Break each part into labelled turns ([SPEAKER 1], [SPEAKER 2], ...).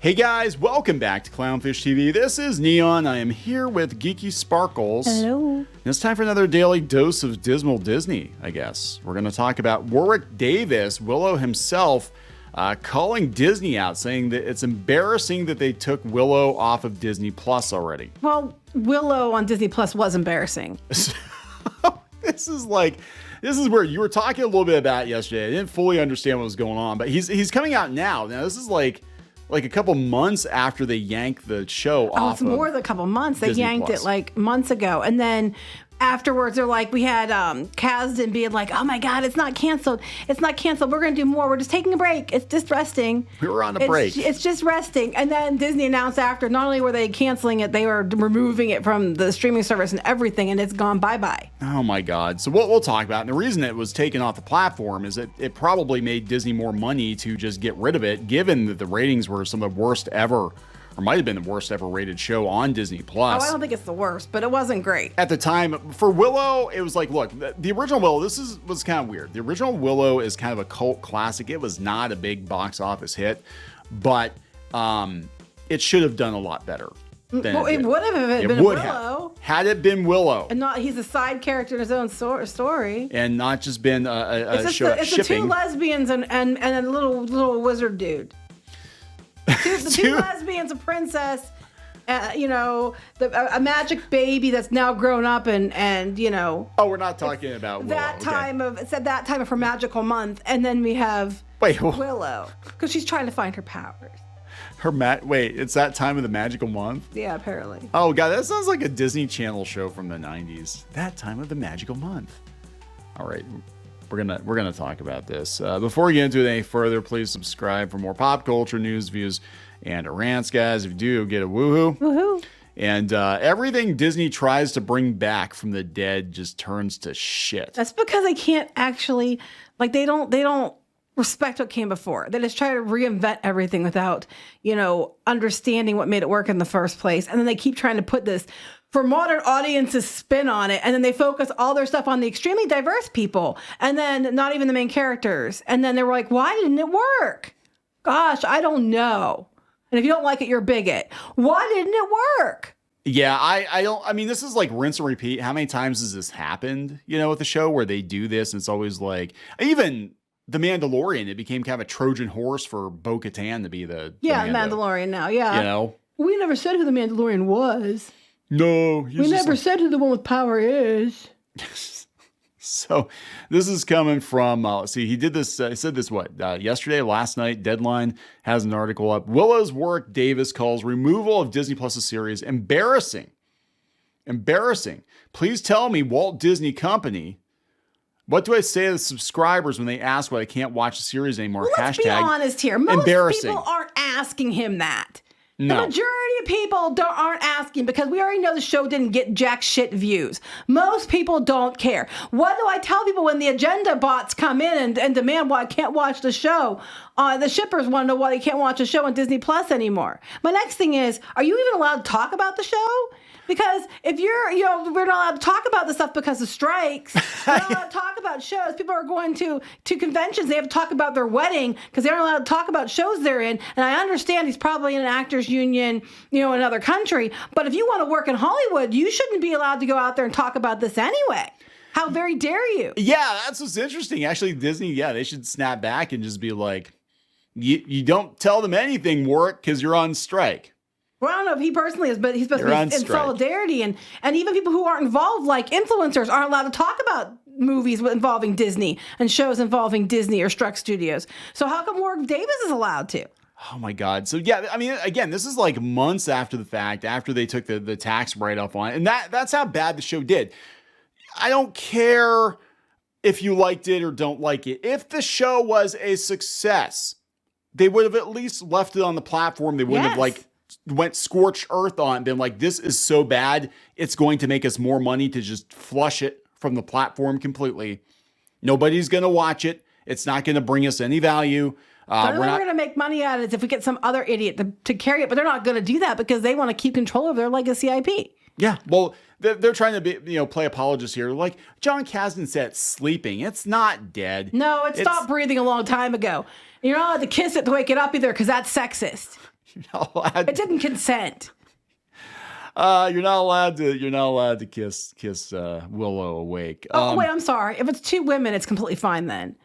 [SPEAKER 1] Hey guys, welcome back to Clownfish TV. This is Neon. I am here with Geeky Sparkles.
[SPEAKER 2] Hello.
[SPEAKER 1] And it's time for another daily dose of Dismal Disney, I guess. We're going to talk about Warwick Davis, Willow himself, calling Disney out, saying that it's embarrassing that they took Willow off of Disney Plus already.
[SPEAKER 2] Well, Willow on Disney Plus was embarrassing.
[SPEAKER 1] This is where you were talking a little bit about yesterday. I didn't fully understand what was going on, but he's coming out now. Now this is like a couple months after they yanked the show off.
[SPEAKER 2] It's more than a couple months. They
[SPEAKER 1] Disney
[SPEAKER 2] yanked
[SPEAKER 1] Plus.
[SPEAKER 2] it like months ago. And then afterwards, they're like, we had Kasdan being like, oh my God, it's not canceled. It's not canceled. We're going to do more. We're just taking a break. It's just resting.
[SPEAKER 1] We were on a break.
[SPEAKER 2] It's just resting. And then Disney announced after, not only were they canceling it, they were removing it from the streaming service and everything, and it's gone bye-bye.
[SPEAKER 1] Oh my God. So what we'll talk about, and the reason it was taken off the platform is that it probably made Disney more money to just get rid of it, given that the ratings were some of the worst ever, or might have been the worst ever rated show on Disney Plus.
[SPEAKER 2] Oh, I don't think it's the worst, but it wasn't great.
[SPEAKER 1] At the time, for Willow, it was like, look, the original Willow, was kind of weird. The original Willow is kind of a cult classic. It was not a big box office hit, but it should have done a lot better.
[SPEAKER 2] Well, it would have if it been Willow.
[SPEAKER 1] Had it been Willow.
[SPEAKER 2] And not, he's a side character in his own story.
[SPEAKER 1] And not just been a show
[SPEAKER 2] It's
[SPEAKER 1] shipping.
[SPEAKER 2] the two lesbians and a little wizard dude. Two lesbians, a princess, a magic baby that's now grown up and
[SPEAKER 1] Oh, we're not talking about Willow.
[SPEAKER 2] That time of her magical month, and then we have Willow because she's trying to find her powers.
[SPEAKER 1] It's that time of the magical month?
[SPEAKER 2] Yeah, apparently.
[SPEAKER 1] Oh God, that sounds like a Disney Channel show from the 90s. That time of the magical month. All right, we're gonna talk about this. Before we get into it any further, please subscribe for more pop culture news, views, and rants, guys. If you do, get a woohoo.
[SPEAKER 2] Woohoo.
[SPEAKER 1] And everything Disney tries to bring back from the dead just turns to shit.
[SPEAKER 2] That's because they can't actually, they don't respect what came before. They just try to reinvent everything without, understanding what made it work in the first place. And then they keep trying to put this for modern audiences spin on it. And then they focus all their stuff on the extremely diverse people and then not even the main characters. And then they were like, why didn't it work? Gosh, I don't know. And if you don't like it, you're a bigot. Why didn't it work?
[SPEAKER 1] Yeah, I mean, this is like rinse and repeat. How many times has this happened, with the show where they do this? And it's always like, even The Mandalorian, it became kind of a Trojan horse for Bo-Katan to be the
[SPEAKER 2] Mandalorian now. Yeah. We never said who the Mandalorian was.
[SPEAKER 1] No.
[SPEAKER 2] We never said who the one with power is.
[SPEAKER 1] So this is coming from, let's see, he did this, he said this, yesterday, last night, Deadline has an article up. Willow's Warwick Davis calls removal of Disney Plus' series embarrassing. Embarrassing. Please tell me, Walt Disney Company, what do I say to the subscribers when they ask why I can't watch the series anymore?
[SPEAKER 2] Well, let's be honest here. Most people aren't asking him that.
[SPEAKER 1] No.
[SPEAKER 2] The majority of people aren't asking because we already know the show didn't get jack shit views. Most people don't care. What do I tell people when the agenda bots come in and demand why I can't watch the show? The shippers want to know why they can't watch the show on Disney Plus anymore. My next thing is, are you even allowed to talk about the show? Because if we're not allowed to talk about this stuff because of strikes. We're not allowed to talk about shows. People are going to conventions. They have to talk about their wedding because they aren't allowed to talk about shows they're in. And I understand he's probably in an actors union, in another country. But if you want to work in Hollywood, you shouldn't be allowed to go out there and talk about this anyway. How very dare you?
[SPEAKER 1] Yeah, that's what's interesting. Actually, Disney, they should snap back and just be like, you don't tell them anything, Warwick, because you're on strike.
[SPEAKER 2] Well, I don't know if he personally is, but he's supposed to be in solidarity. And even people who aren't involved, like influencers, aren't allowed to talk about movies involving Disney and shows involving Disney or Struck Studios. So how come Warwick Davis is allowed to?
[SPEAKER 1] Oh, my God. So, yeah, I mean, again, this is like months after the fact, after they took the tax write-off on it. And that's how bad the show did. I don't care if you liked it or don't like it. If the show was a success, they would have at least left it on the platform. They wouldn't have went scorched earth on it and been like, this is so bad, it's going to make us more money to just flush it from the platform completely. Nobody's going to watch it. It's not going to bring us any value.
[SPEAKER 2] We're going to make money out of it if we get some other idiot to carry it, but they're not going to do that because they want to keep control of their legacy IP.
[SPEAKER 1] Yeah, well, they're trying to play apologists here. Like Jon Kasdan said, sleeping. It's not dead.
[SPEAKER 2] No, it stopped breathing a long time ago. You're not allowed to kiss it to wake it up either because that's sexist.
[SPEAKER 1] You're not allowed.
[SPEAKER 2] It didn't consent.
[SPEAKER 1] You're not allowed to. You're not allowed to kiss Willow awake.
[SPEAKER 2] Oh wait, I'm sorry. If it's two women, it's completely fine then.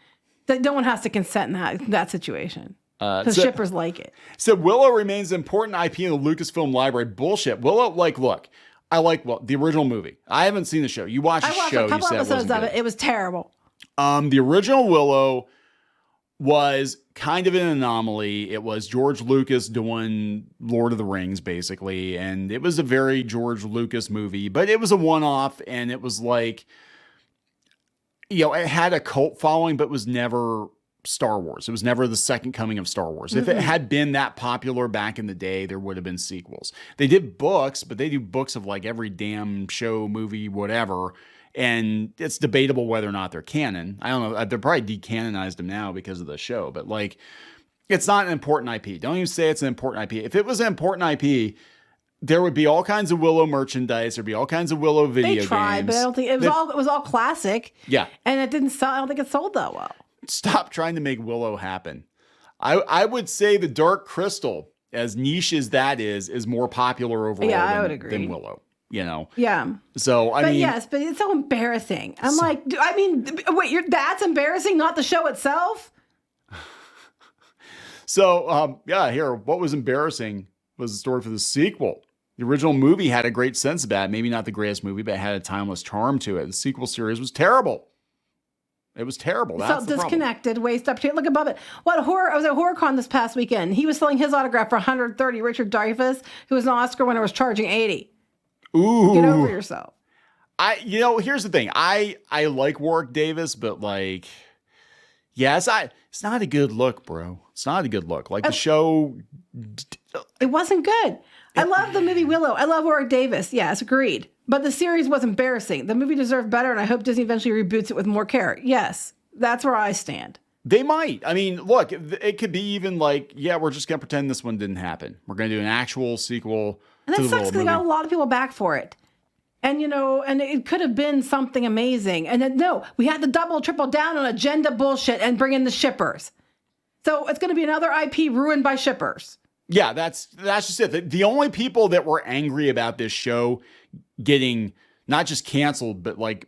[SPEAKER 2] No one has to consent in that situation. Because shippers like it.
[SPEAKER 1] So Willow remains an important IP in the Lucasfilm library. Bullshit. Willow, look, I like the original movie. I haven't seen the show. You watched the show.
[SPEAKER 2] I watched a couple episodes of it. It was terrible.
[SPEAKER 1] The original Willow was kind of an anomaly. It was George Lucas doing Lord of the Rings, basically. And it was a very George Lucas movie, but it was a one-off, and it was like, it had a cult following, but was never Star Wars. It was never the second coming of Star Wars. If it had been that popular back in the day, there would have been sequels. They did books, but they do books of like every damn show, movie, whatever. And it's debatable whether or not they're canon. I don't know. They're probably decanonized them now because of the show, but like, it's not an important IP. Don't even say it's an important IP. If it was an important IP, there would be all kinds of Willow merchandise. There'd be all kinds of Willow video games.
[SPEAKER 2] They tried, but I don't think it was all classic.
[SPEAKER 1] Yeah.
[SPEAKER 2] And it didn't sell. I don't think it sold that well.
[SPEAKER 1] Stop trying to make Willow happen. I would say the Dark Crystal, as niche as that is more popular overall than Willow.
[SPEAKER 2] Yeah.
[SPEAKER 1] So
[SPEAKER 2] yes, but it's so embarrassing. I'm wait, that's embarrassing, not the show itself.
[SPEAKER 1] So here, what was embarrassing was the story for the sequel. The original movie had a great sense of that. Maybe not the greatest movie, but it had a timeless charm to it. The sequel series was terrible. It was terrible. That's
[SPEAKER 2] so disconnected, waist up to look above it. What horror? I was at HorrorCon this past weekend. He was selling his autograph for $130. Richard Dreyfuss, who was an Oscar winner, was charging $80.
[SPEAKER 1] Ooh.
[SPEAKER 2] Get over yourself.
[SPEAKER 1] Here's the thing. I like Warwick Davis, but like, it's not a good look, bro. It's not a good look. Like the show.
[SPEAKER 2] It wasn't good. I love the movie Willow. I love Warwick Davis. Yes, agreed. But the series was embarrassing. The movie deserved better, and I hope Disney eventually reboots it with more care. Yes, that's where I stand.
[SPEAKER 1] They might. I mean, look, it could be even like, we're just going to pretend this one didn't happen. We're going to do an actual sequel.
[SPEAKER 2] And that sucks because they got a lot of people back for it. And, and it could have been something amazing. And then, no, we had to double, triple down on agenda bullshit and bring in the shippers. So it's going to be another IP ruined by shippers.
[SPEAKER 1] Yeah, that's just it. The only people that were angry about this show getting not just canceled, but like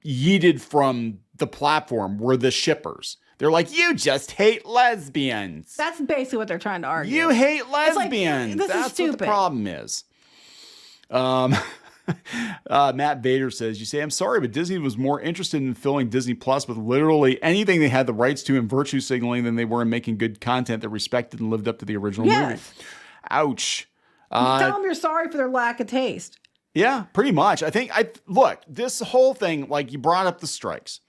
[SPEAKER 1] yeeted from the platform were the shippers. They're like, you just hate lesbians.
[SPEAKER 2] That's basically what they're trying to argue.
[SPEAKER 1] You hate lesbians.
[SPEAKER 2] Like,
[SPEAKER 1] that's what the problem is. Matt Vader says, you say, I'm sorry, but Disney was more interested in filling Disney Plus with literally anything they had the rights to and virtue signaling than they were in making good content that respected and lived up to the original movie. Ouch.
[SPEAKER 2] Tell them you're sorry for their lack of taste.
[SPEAKER 1] Yeah, pretty much. Look, this whole thing, like you brought up the strikes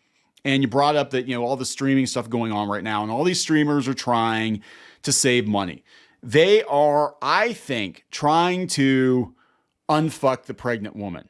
[SPEAKER 1] and you brought up that, all the streaming stuff going on right now and all these streamers are trying to save money. They are, I think, trying to unfuck the pregnant woman.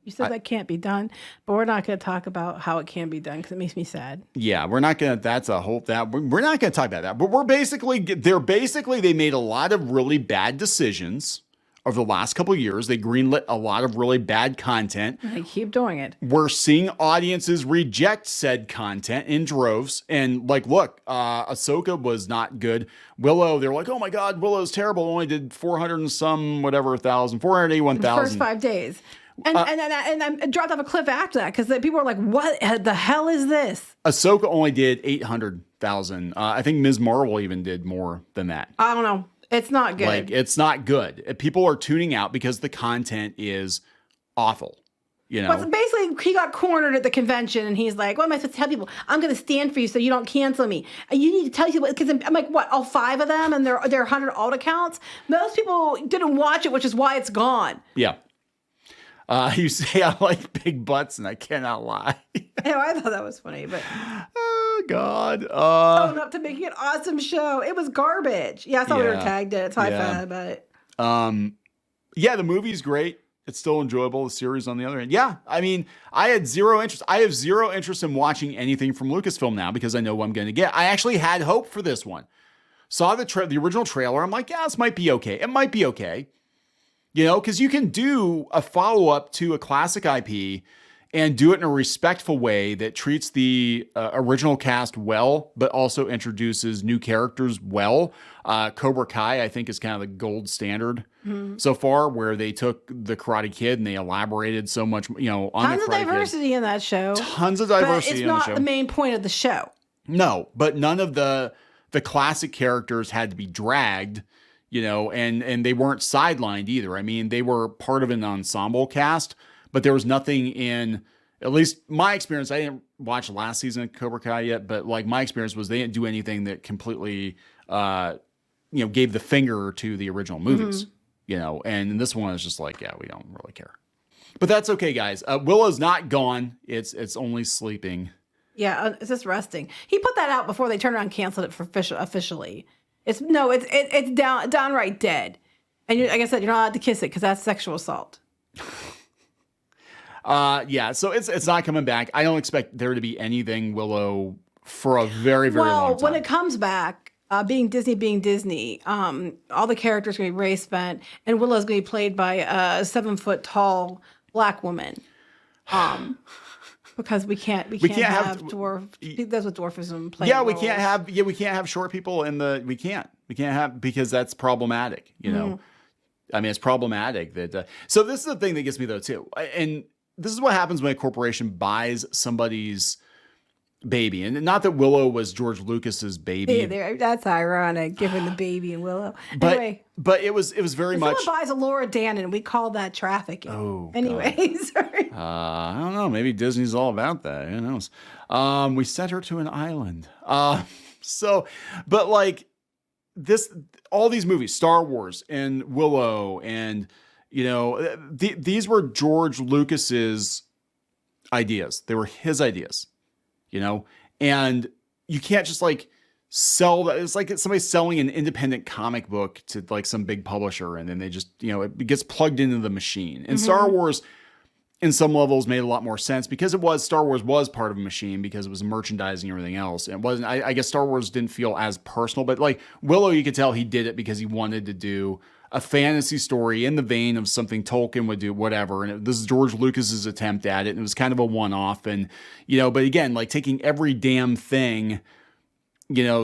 [SPEAKER 2] You said that can't be done, but we're not going to talk about how it can be done because it makes me sad.
[SPEAKER 1] Yeah, we're not going to, we're not going to talk about that, but they made a lot of really bad decisions over the last couple of years. They greenlit a lot of really bad content.
[SPEAKER 2] They keep doing it.
[SPEAKER 1] We're seeing audiences reject said content in droves. And like, look, Ahsoka was not good. Willow, they're like, oh my God, Willow's terrible. Only did 400 and some, whatever, 481,000.
[SPEAKER 2] First 5 days. And I dropped off a cliff after that because people were like, what the hell is this?
[SPEAKER 1] Ahsoka only did 800,000. I think Ms. Marvel even did more than that.
[SPEAKER 2] I don't know. It's not good.
[SPEAKER 1] Like, it's not good. People are tuning out because the content is awful.
[SPEAKER 2] But basically, he got cornered at the convention, and he's like, what am I supposed to tell people? I'm going to stand for you so you don't cancel me. You need to tell people, because I'm like, what, all 5 of them, and they're 100 alt accounts? Most people didn't watch it, which is why it's gone.
[SPEAKER 1] Yeah. You say I like big butts, and I cannot lie.
[SPEAKER 2] I thought that was funny, but...
[SPEAKER 1] Oh, God.
[SPEAKER 2] Own up to making an awesome show. It was garbage. Yeah, I saw we were tagged it. It's high fat about it.
[SPEAKER 1] The movie's great. It's still enjoyable. The series on the other end. Yeah, I mean, I had zero interest. I have zero interest in watching anything from Lucasfilm now because I know what I'm going to get. I actually had hope for this one. Saw the original trailer. I'm like, this might be okay. It might be okay. Because you can do a follow-up to a classic IP and do it in a respectful way that treats the original cast well, but also introduces new characters well. Cobra Kai, I think, is kind of the gold standard so far, where they took the Karate Kid and they elaborated so much, on
[SPEAKER 2] Tons
[SPEAKER 1] the
[SPEAKER 2] of
[SPEAKER 1] Karate Kid.
[SPEAKER 2] diversity in that show.
[SPEAKER 1] Tons of
[SPEAKER 2] But
[SPEAKER 1] diversity
[SPEAKER 2] it's
[SPEAKER 1] in the
[SPEAKER 2] not
[SPEAKER 1] show.
[SPEAKER 2] the main point of the show.
[SPEAKER 1] No, but none of the classic characters had to be dragged, and they weren't sidelined either. I mean, they were part of an ensemble cast, but there was nothing in, at least my experience. I didn't watch last season of Cobra Kai yet, but like my experience was they didn't do anything that completely, gave the finger to the original movies, and this one is just like, yeah, we don't really care. But that's okay, guys. Willow's not gone. It's only sleeping.
[SPEAKER 2] Yeah, it's just resting. He put that out before they turned around and canceled it for officially. It's downright dead. And like I said, you're not allowed to kiss it because that's sexual assault.
[SPEAKER 1] Yeah, so it's not coming back. I don't expect there to be anything Willow for a very, very long
[SPEAKER 2] Well,
[SPEAKER 1] time.
[SPEAKER 2] when it comes back, being Disney, all the characters are going to be race bent, and Willow's going to be played by a 7-foot tall black woman. Because we can't have dwarf. That's what dwarfism plays.
[SPEAKER 1] Yeah, we can't have short people in the. We can't have, because that's problematic. I mean, it's problematic that. So this is the thing that gets me though too, and this is what happens when a corporation buys somebody's baby, and not that Willow was George Lucas's baby.
[SPEAKER 2] That's ironic, given the baby and Willow.
[SPEAKER 1] But
[SPEAKER 2] Anyway,
[SPEAKER 1] it was very much.
[SPEAKER 2] someone buys a Laura Dannon, we call that trafficking.
[SPEAKER 1] Oh, God.
[SPEAKER 2] Anyway, sorry.
[SPEAKER 1] I don't know. Maybe Disney's all about that. Who knows? We sent her to an island. But like this, all these movies, Star Wars and Willow, and these were George Lucas's ideas. They were his ideas, and you can't just like sell that. It's like somebody selling an independent comic book to like some big publisher, and then they just, it gets plugged into the machine. And Star Wars, in some levels, made a lot more sense because Star Wars was part of a machine because it was merchandising and everything else. And it wasn't, I guess Star Wars didn't feel as personal, but like Willow, you could tell he did it because he wanted to do a fantasy story in the vein of something Tolkien would do, whatever. And this is George Lucas's attempt at it. And it was kind of a one-off. And, but again, like taking every damn thing,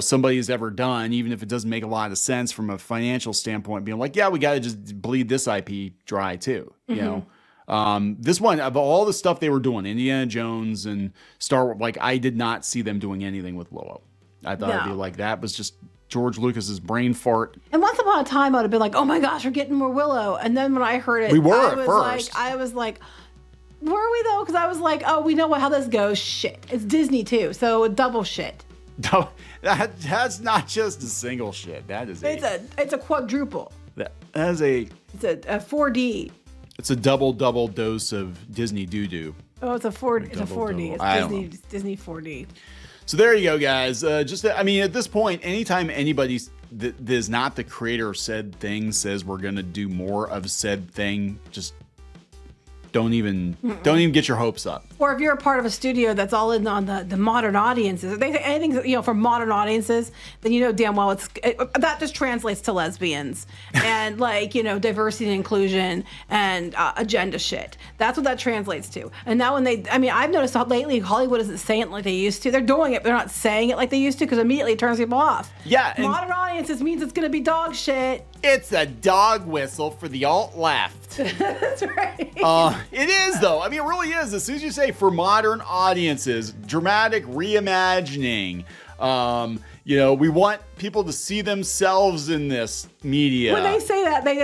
[SPEAKER 1] somebody's ever done, even if it doesn't make a lot of sense from a financial standpoint, being like, yeah, we got to just bleed this IP dry too, This one, of all the stuff they were doing, Indiana Jones and Star Wars, like I did not see them doing anything with Willow. I thought it'd be like, that was just George Lucas's brain fart.
[SPEAKER 2] And once upon a time, I'd have been like, oh my gosh, we're getting more Willow. And then when I heard it,
[SPEAKER 1] We were
[SPEAKER 2] I
[SPEAKER 1] at
[SPEAKER 2] was
[SPEAKER 1] first.
[SPEAKER 2] I was like, were we though? Because I was like, oh, we know how this goes. Shit. It's Disney too. So double shit.
[SPEAKER 1] No, that's not just a single shit. That is
[SPEAKER 2] It's a quadruple.
[SPEAKER 1] that is a
[SPEAKER 2] It's a 4D.
[SPEAKER 1] it's a double dose of Disney doo-doo.
[SPEAKER 2] Oh, it's a 4D. It's a 4D. It's
[SPEAKER 1] I don't
[SPEAKER 2] Disney.
[SPEAKER 1] know.
[SPEAKER 2] It's Disney 4D.
[SPEAKER 1] So there you go, guys. At this point, anytime anybody that is not the creator of said thing says we're gonna do more of said thing, just don't even get your hopes up.
[SPEAKER 2] Or if you're a part of a studio that's all in on the modern audiences, if they say anything for modern audiences, then damn well that just translates to lesbians and diversity and inclusion and agenda shit. That's what that translates to. And now I've noticed lately Hollywood isn't saying it like they used to. They're doing it, but they're not saying it like they used to because immediately it turns people off.
[SPEAKER 1] Yeah, and
[SPEAKER 2] modern audiences means it's gonna be dog shit.
[SPEAKER 1] it's a dog whistle for the alt left.
[SPEAKER 2] That's right.
[SPEAKER 1] It is though. I mean, it really is. As soon as you say for modern audiences, dramatic reimagining. We want people to see themselves in this media.
[SPEAKER 2] When they say that, they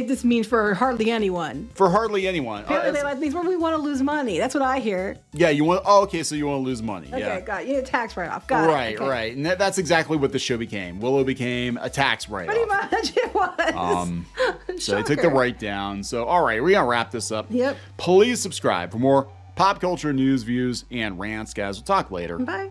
[SPEAKER 2] just mean for hardly anyone.
[SPEAKER 1] For hardly anyone.
[SPEAKER 2] Apparently they like these where we want to lose money. That's what I hear.
[SPEAKER 1] Yeah, you want. Oh, okay, so you want to lose money.
[SPEAKER 2] Okay,
[SPEAKER 1] Yeah.
[SPEAKER 2] got it. You need a tax write-off. Got it.
[SPEAKER 1] Right,
[SPEAKER 2] Okay.
[SPEAKER 1] right. And that's exactly what the show became. Willow became a tax write-off.
[SPEAKER 2] Pretty much it was.
[SPEAKER 1] So they took the
[SPEAKER 2] Shocker.
[SPEAKER 1] write down. So, all right, we're going to wrap this up.
[SPEAKER 2] Yep.
[SPEAKER 1] Please subscribe for more pop culture news, views, and rants, guys. We'll talk later.
[SPEAKER 2] Bye.